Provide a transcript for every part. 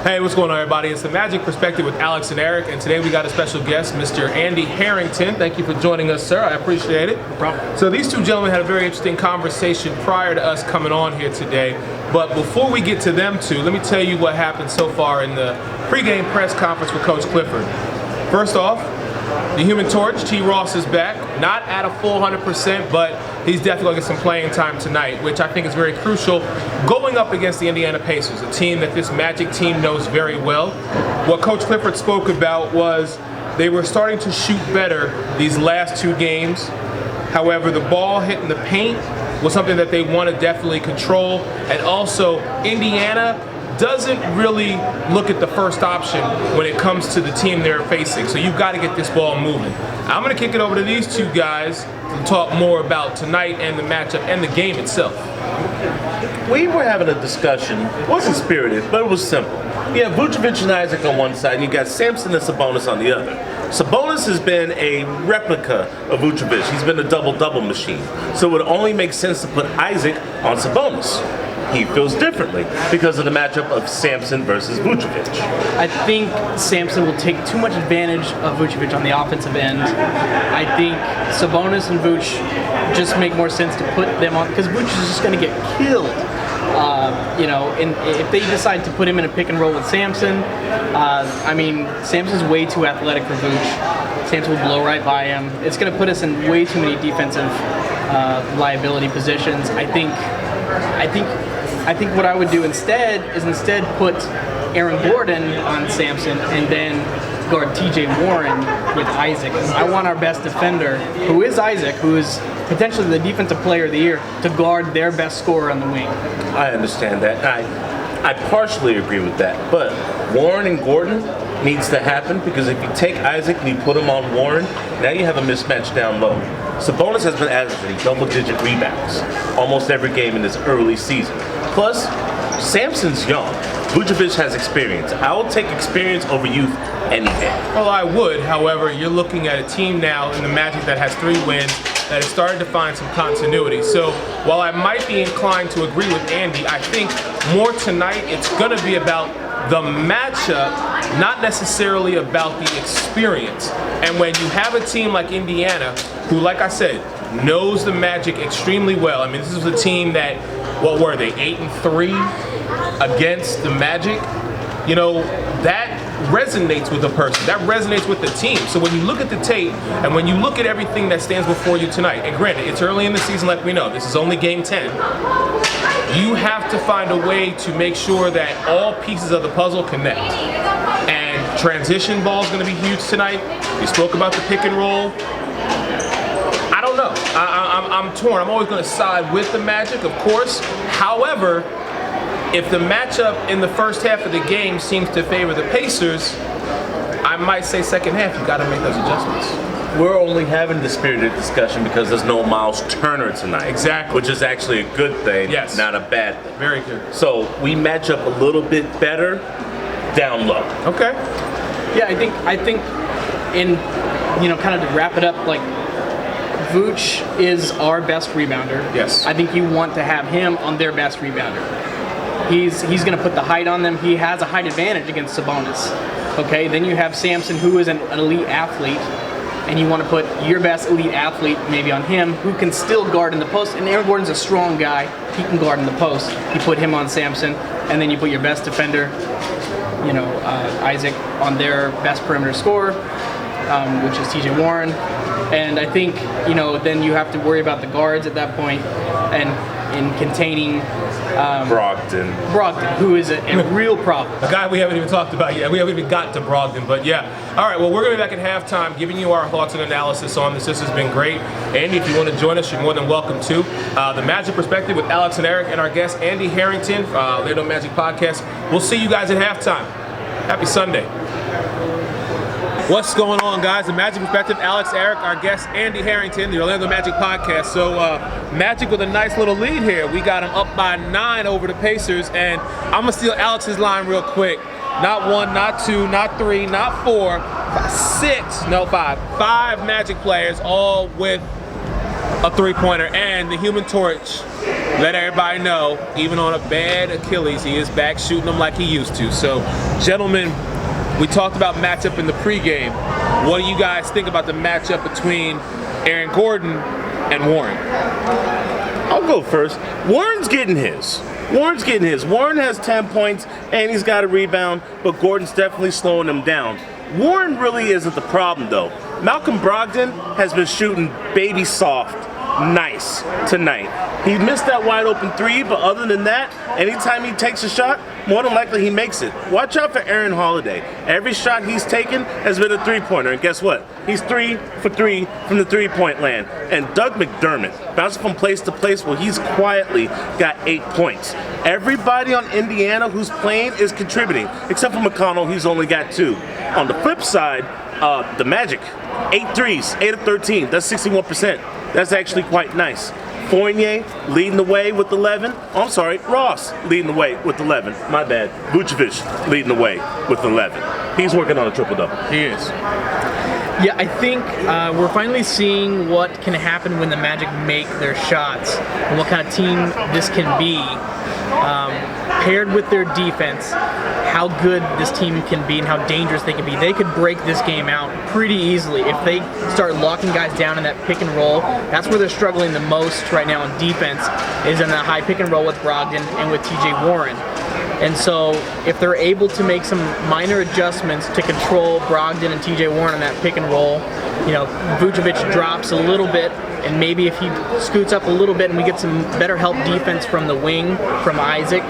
Hey, what's going on, everybody? It's the Magic Perspective with Alex and Eric, and today we got a special guest, Mr. Andy Harrington. Thank you for joining us, sir. I appreciate it. No problem. So these two gentlemen had a very interesting conversation prior to us coming on here today. But before we get to them two, let me tell you what happened so far in the pregame press conference with Coach Clifford. First off, the Human Torch, T. Ross, is back. Not at a full 100%, but he's definitely going to get some playing time tonight, which I think is very crucial going up against the Indiana Pacers, a team that this Magic team knows very well. What Coach Clifford spoke about was they were starting to shoot better these last two games. However, the ball hitting the paint was something that they want to definitely control. And also, Indiana doesn't really look at the first option when it comes to the team they're facing. So you've got to get this ball moving. I'm going to kick it over to these two guys to talk more about tonight and the matchup and the game itself. We were having a discussion. It wasn't spirited, but it was simple. You have Vucevic and Isaac on one side, and you got Sampson and Sabonis on the other. Sabonis has been a replica of Vucevic. He's been a double-double machine. So it would only make sense to put Isaac on Sabonis. He feels differently because of the matchup of Sampson versus Vucevic. I think Sampson will take too much advantage of Vucevic on the offensive end. I think Sabonis and Vuce just make more sense to put them on because Vuce is just going to get killed. And if they decide to put him in a pick and roll with Sampson, Sampson's way too athletic for Vuce. Sampson will blow right by him. It's going to put us in way too many defensive liability positions. I think what I would do instead put Aaron Gordon on Sampson and then guard TJ Warren with Isaac. I want our best defender, who is Isaac, who is potentially the defensive player of the year, to guard their best scorer on the wing. I understand that. I partially agree with that, but Warren and Gordon needs to happen because if you take Isaac and you put him on Warren, now you have a mismatch down low. Sabonis has been averaging double-digit rebounds almost every game in this early season. Plus, Sampson's young. Vucevic has experience. I will take experience over youth any day. Well, I would. However, you're looking at a team now in the Magic that has 3 wins that has started to find some continuity. So while I might be inclined to agree with Andy, I think more tonight it's going to be about the matchup, not necessarily about the experience. And when you have a team like Indiana, who, like I said, knows the Magic extremely well. I mean, this is a team that, what were they, 8-3 against the Magic? You know, that resonates with a person. That resonates with the team. So when you look at the tape and when you look at everything that stands before you tonight, and granted, it's early in the season like we know, this is only game 10, you have to find a way to make sure that all pieces of the puzzle connect. And transition ball is going to be huge tonight. We spoke about the pick and roll. I don't know. I'm torn. I'm always going to side with the Magic, of course. However, if the matchup in the first half of the game seems to favor the Pacers, I might say second half, you got to make those adjustments. We're only having the spirited discussion because there's no Miles Turner tonight. Exactly. Which is actually a good thing, yes, not a bad thing. Very good. So we match up a little bit better down low. Okay. Yeah, I think in, kind of to wrap it up, like, Vooch is our best rebounder. Yes. I think you want to have him on their best rebounder. He's going to put the height on them. He has a height advantage against Sabonis. Okay, then you have Sampson, who is an elite athlete, and you want to put your best elite athlete maybe on him, who can still guard in the post. And Aaron Gordon's a strong guy. He can guard in the post. You put him on Sampson, and then you put your best defender, Isaac, on their best perimeter scorer, which is TJ Warren. And I think, then you have to worry about the guards at that point and in containing Brogdon, who is a real problem. A guy we haven't even talked about yet. We haven't even got to Brogdon, but yeah. All right, well, we're going to be back at halftime giving you our thoughts and analysis on this. This has been great. Andy, if you want to join us, you're more than welcome to. The Magic Perspective with Alex and Eric and our guest, Andy Harrington, Orlando Magic Podcast. We'll see you guys at halftime. Happy Sunday. What's going on, guys? The Magic Perspective, Alex, Eric, our guest, Andy Harrington, the Orlando Magic Podcast. So, Magic with a nice little lead here. We got them up by 9 over the Pacers, and I'm going to steal Alex's line real quick. Not 1, not 2, not 3, not 4, 5. 5 Magic players, all with a three-pointer, and the Human Torch let everybody know, even on a bad Achilles, he is back shooting them like he used to. So, gentlemen, we talked about matchup in the pregame. What do you guys think about the matchup between Aaron Gordon and Warren? I'll go first. Warren's getting his. Warren has 10 points and he's got a rebound, but Gordon's definitely slowing him down. Warren really isn't the problem, though. Malcolm Brogdon has been shooting baby soft nice tonight. He missed that wide open three, but other than that, anytime he takes a shot, more than likely he makes it. Watch out for Aaron Holiday. Every shot he's taken has been a three-pointer, and guess what? He's 3 for 3 from the three-point land. And Doug McDermott, bouncing from place to place, well, he's quietly got 8 points. Everybody on Indiana who's playing is contributing, except for McConnell, he's only got 2. On the flip side, the Magic, 8 threes, 8 of 13, that's 61%. That's actually quite nice. Fournier leading the way with 11. Oh, I'm sorry, Ross leading the way with 11. My bad. Vucevic leading the way with 11. He's working on a triple-double. He is. Yeah, I think we're finally seeing what can happen when the Magic make their shots and what kind of team this can be. Paired with their defense, how good this team can be and how dangerous they can be. They could break this game out pretty easily if they start locking guys down in that pick and roll. That's where they're struggling the most right now on defense, is in that high pick and roll with Brogdon and with TJ Warren. And so if they're able to make some minor adjustments to control Brogdon and TJ Warren on that pick and roll, Vucevic drops a little bit, and maybe if he scoots up a little bit and we get some better help defense from the wing, from Isaac,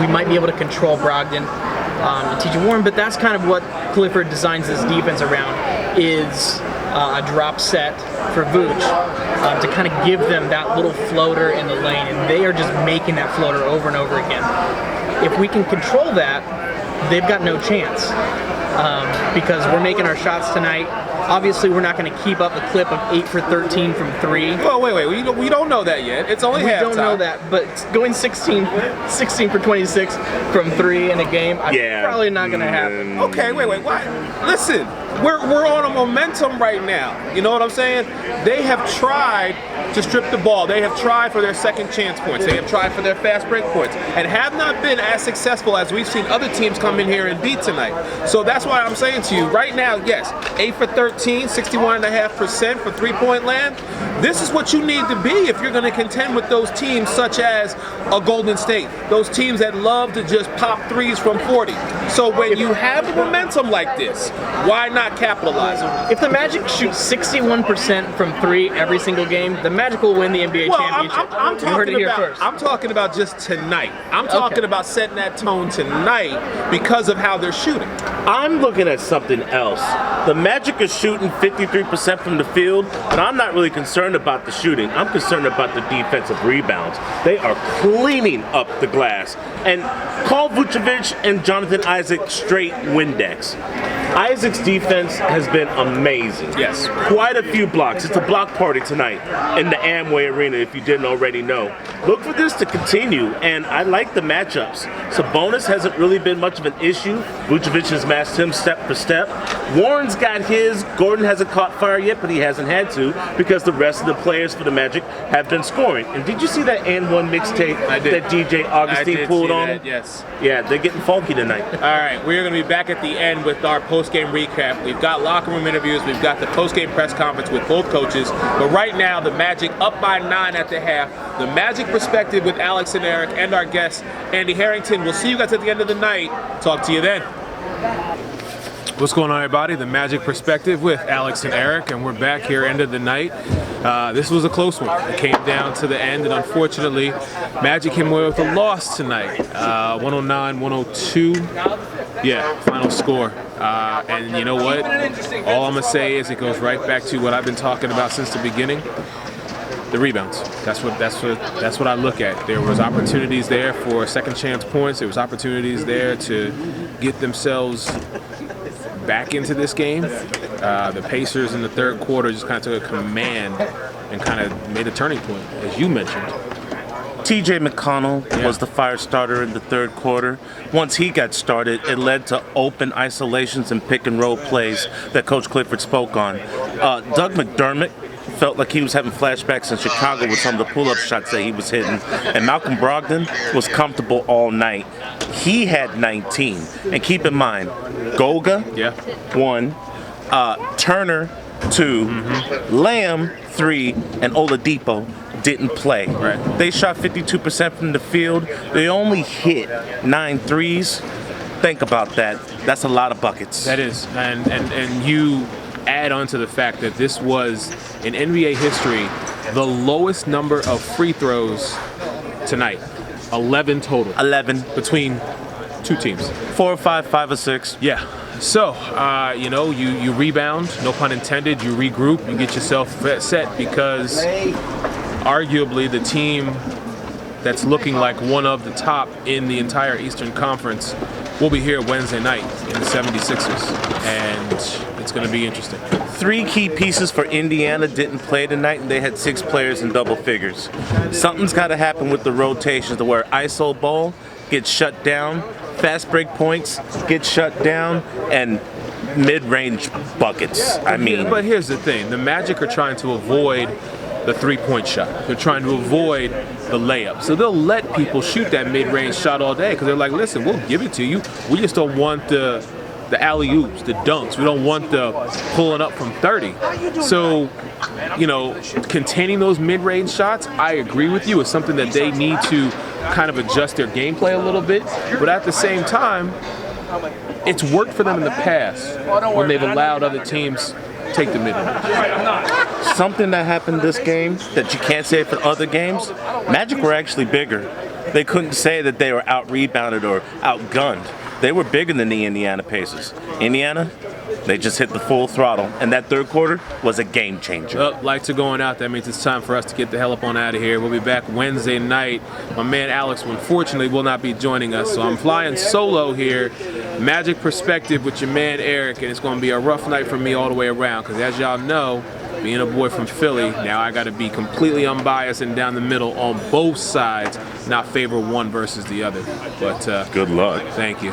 we might be able to control Brogdon and TJ Warren. But that's kind of what Clifford designs his defense around, is a drop set for Vooch to kind of give them that little floater in the lane, and they are just making that floater over and over again. If we can control that, they've got no chance, because we're making our shots tonight. Obviously, we're not going to keep up the clip of 8 for 13 from 3. Well, wait. We don't know that yet. It's only halftime. We don't know that, but going 16 for 26 from 3 in a game, probably not going to happen. Okay, wait. What? Listen, we're on a momentum right now. You know what I'm saying? They have tried to strip the ball. They have tried for their second chance points. They have tried for their fast break points, and have not been as successful as we've seen other teams come in here and beat tonight. So that's why I'm saying to you right now, yes, 8 for 13, 61.5% for three-point land. This is what you need to be if you're going to contend with those teams such as a Golden State, those teams that love to just pop threes from 40. So when you have the momentum like this, why not capitalize on it? If the Magic shoot 61% from 3 every single game, the Magic will win the NBA championship. I'm talking about just tonight. I'm talking about setting that tone tonight because of how they're shooting. I'm looking at something else. The Magic are shooting 53% from the field, but I'm not really concerned about the shooting. I'm concerned about the defensive rebounds. They are cleaning up the glass. And call Vucevic and Jonathan Isaac straight Windex. Isaac's defense has been amazing. Yes. Quite a few blocks. It's a block party tonight in the Amway Arena, if you didn't already know. Look for this to continue, and I like the matchups. Sabonis hasn't really been much of an issue. Vucevic has matched him step for step. Warren's got his. Gordon hasn't caught fire yet, but he hasn't had to because the rest of the players for the Magic have been scoring. And did you see that and one mixtape that DJ Augustine pulled on? That, yes. Yeah, they're getting funky tonight. All right, we're going to be back at the end with our post-game recap. We've got locker room interviews. We've got the post-game press conference with both coaches. But right now, the Magic up by 9 at the half. The Magic perspective with Alex and Eric and our guest, Andy Harrington. We'll see you guys at the end of the night. Talk to you then. What's going on, everybody? The Magic Perspective with Alex and Eric, and we're back here end of the night. This was a close one. It came down to the end, and unfortunately, Magic came away with a loss tonight. 109-102. Yeah, final score. And you know what? All I'm gonna say is it goes right back to what I've been talking about since the beginning. The rebounds. That's what I look at. There was opportunities there for second chance points. There was opportunities there to get themselves back into this game. The Pacers in the third quarter just kind of took a command and kind of made a turning point, as you mentioned. TJ McConnell was the fire starter in the third quarter. Once he got started, it led to open isolations and pick and roll plays that Coach Clifford spoke on. Doug McDermott felt like he was having flashbacks in Chicago with some of the pull-up shots that he was hitting. And Malcolm Brogdon was comfortable all night. He had 19. And keep in mind, Golga, 1, Turner, 2, Lamb, 3, and Oladipo didn't play. Right. They shot 52% from the field. They only hit 9 threes. Think about that. That's a lot of buckets. That is, and you add on to the fact that this was in NBA history the lowest number of free throws tonight. 11 total. 11 between two teams. 4 or 5, 5 or 6. Yeah. So, you rebound, no pun intended, you regroup, you get yourself set because arguably the team that's looking like one of the top in the entire Eastern Conference will be here Wednesday night in the 76ers, and it's going to be interesting. 3 key pieces for Indiana didn't play tonight, and they had 6 players in double figures. Something's got to happen with the rotations to where ISO ball gets shut down, fast break points get shut down, and mid-range buckets. But here's the thing. The Magic are trying to avoid the three-point shot. They're trying to avoid the layup. So they'll let people shoot that mid-range shot all day because they're like, listen, we'll give it to you. We just don't want the alley-oops, the dunks. We don't want the pulling up from 30. So, containing those mid-range shots, I agree with you, is something that they need to kind of adjust their gameplay a little bit. But at the same time, it's worked for them in the past when they've allowed other teams take the mid-range. Something that happened this game that you can't say for other games, Magic were actually bigger. They couldn't say that they were out-rebounded or outgunned. They were bigger than the Indiana Pacers. Indiana, they just hit the full throttle, and that third quarter was a game changer. Well, lights are going out. That means it's time for us to get the hell up on out of here. We'll be back Wednesday night. My man Alex, unfortunately, will not be joining us, so I'm flying solo here. Magic perspective with your man Eric, and it's going to be a rough night for me all the way around, because as y'all know, being a boy from Philly, now I got to be completely unbiased and down the middle on both sides, not favor one versus the other. But good luck. Thank you.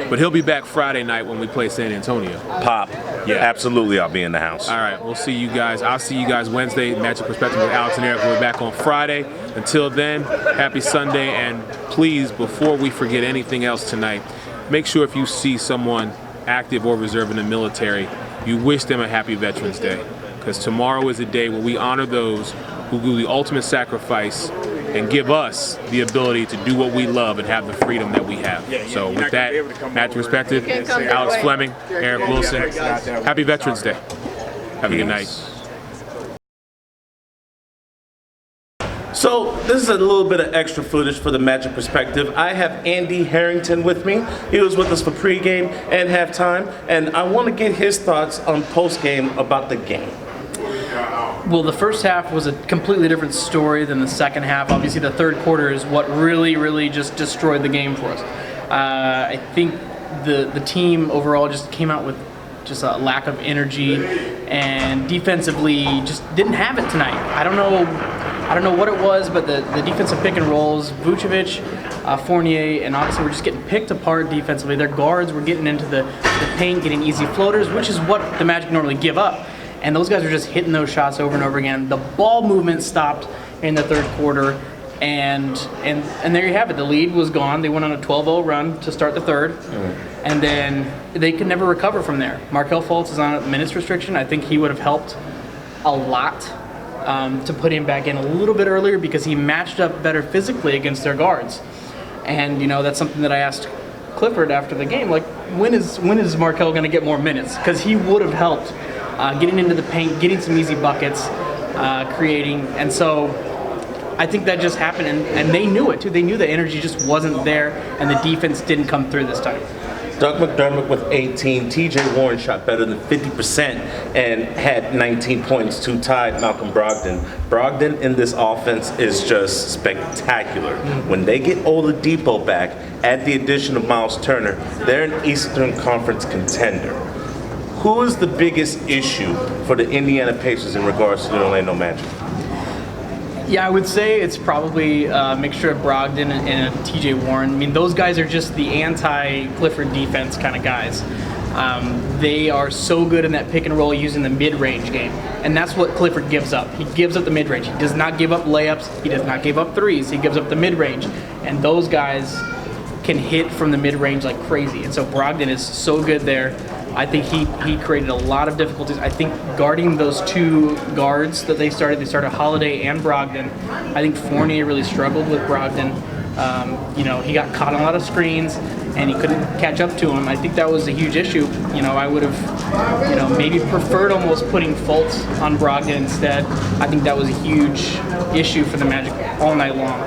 But he'll be back Friday night when we play San Antonio. Pop. Yeah, absolutely. I'll be in the house. All right. We'll see you guys. I'll see you guys Wednesday. Magic Perspective with Alex and Eric. We'll be back on Friday. Until then, happy Sunday. And please, before we forget anything else tonight, make sure if you see someone active or reserve in the military, you wish them a happy Veterans Day. Because tomorrow is a day where we honor those who do the ultimate sacrifice and give us the ability to do what we love and have the freedom that we have. So with that, Magic Perspective, Alex Fleming, Eric Wilson, happy Veterans Day. Have a good night. So this is a little bit of extra footage for the Magic Perspective. I have Andy Harrington with me. He was with us for pregame and halftime, and I want to get his thoughts on postgame about the game. Well, the first half was a completely different story than the second half. Obviously, the third quarter is what really just destroyed the game for us. I think the team overall just came out with just a lack of energy, and defensively just didn't have it tonight. I don't know what it was, but the defensive pick and rolls, Vucevic, Fournier, and obviously we're just getting picked apart defensively. Their guards were getting into the paint, getting easy floaters, which is what the Magic normally give up. And those guys are just hitting those shots over and over again. The ball movement stopped in the third quarter, and there you have it. The lead was gone. They went on a 12-0 run to start the third, and then they could never recover from there. Markelle Fultz is on a minutes restriction. I think he would have helped a lot to put him back in a little bit earlier because he matched up better physically against their guards. And that's something that I asked Clifford after the game. Like, when is Markelle going to get more minutes? Because he would have helped. Getting into the paint, getting some easy buckets, creating. And so I think that just happened, and they knew it too. They knew the energy just wasn't there, and the defense didn't come through this time. Doug McDermott with 18. TJ Warren shot better than 50% and had 19 points to tie Malcolm Brogdon. Brogdon in this offense is just spectacular. When they get Oladipo back, add the addition of Miles Turner, they're an Eastern Conference contender. Who is the biggest issue for the Indiana Pacers in regards to the Orlando Magic? Yeah, I would say it's probably a mixture of Brogdon and TJ Warren. I mean, those guys are just the anti-Clifford defense kind of guys. They are so good in that pick and roll using the mid-range game. And that's what Clifford gives up. He gives up the mid-range. He does not give up layups. He does not give up threes. He gives up the mid-range. And those guys can hit from the mid-range like crazy. And so Brogdon is so good there. I think he created a lot of difficulties. I think guarding those two guards that they started Holiday and Brogdon. I think Fournier really struggled with Brogdon. He got caught on a lot of screens and he couldn't catch up to him. I think that was a huge issue. I would have, maybe preferred almost putting Fultz on Brogdon instead. I think that was a huge issue for the Magic all night long.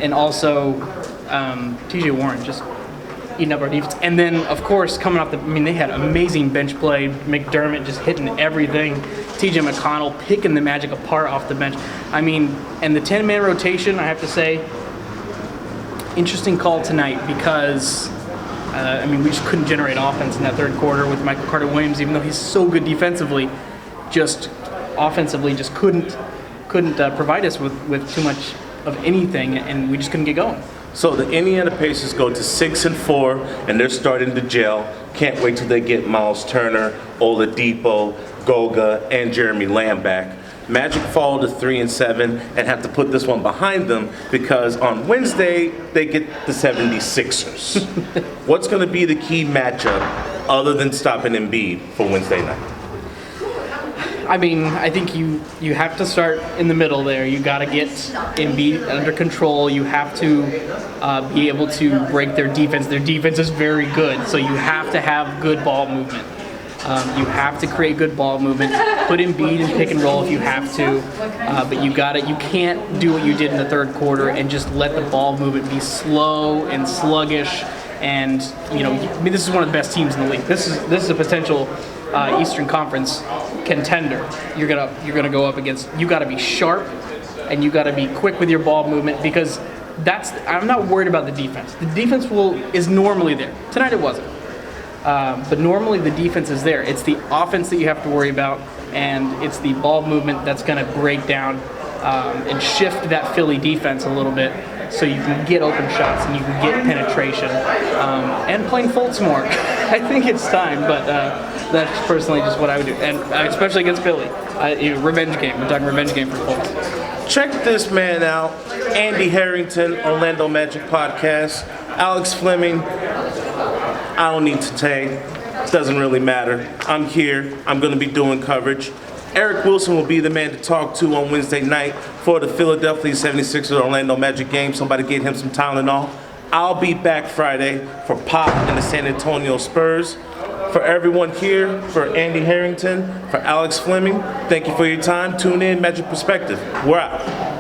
And also, TJ Warren just eating up our defense. And then, of course, coming off they had amazing bench play. McDermott just hitting everything. TJ McConnell picking the Magic apart off the bench. And the 10-man rotation, I have to say, interesting call tonight because, we just couldn't generate offense in that third quarter with Michael Carter-Williams, even though he's so good defensively, just offensively just couldn't provide us with too much of anything, and we just couldn't get going. So the Indiana Pacers go to 6-4, and they're starting to gel. Can't wait till they get Miles Turner, Oladipo, Goga, and Jeremy Lamb back. Magic fall to 3-7 and have to put this one behind them because on Wednesday they get the 76ers. What's going to be the key matchup other than stopping Embiid for Wednesday night? I think you have to start in the middle there. You got to get Embiid under control. You have to be able to break their defense. Their defense is very good, so you have to have good ball movement. You have to create good ball movement. Put Embiid in pick and roll if you have to, but you can't do what you did in the third quarter and just let the ball movement be slow and sluggish. And this is one of the best teams in the league. This is a potential Eastern Conference contender. You're gonna go up against. You got to be sharp, and you got to be quick with your ball movement because I'm not worried about the defense. The defense is normally there. Tonight it wasn't. But normally the defense is there. It's the offense that you have to worry about, and it's the ball movement that's going to break down and shift that Philly defense a little bit so you can get open shots and you can get penetration. And playing Fultz more. I think it's time, but that's personally just what I would do. And especially against Philly. Revenge game. We're talking revenge game for Fultz. Check this man out. Andy Harrington, Orlando Magic Podcast. Alex Fleming. I don't need to tag. It doesn't really matter. I'm here. I'm going to be doing coverage. Eric Wilson will be the man to talk to on Wednesday night for the Philadelphia 76ers Orlando Magic game. Somebody get him some Tylenol. I'll be back Friday for Pop and the San Antonio Spurs. For everyone here, for Andy Harrington, for Alex Fleming, thank you for your time. Tune in, Magic Perspective. We're out.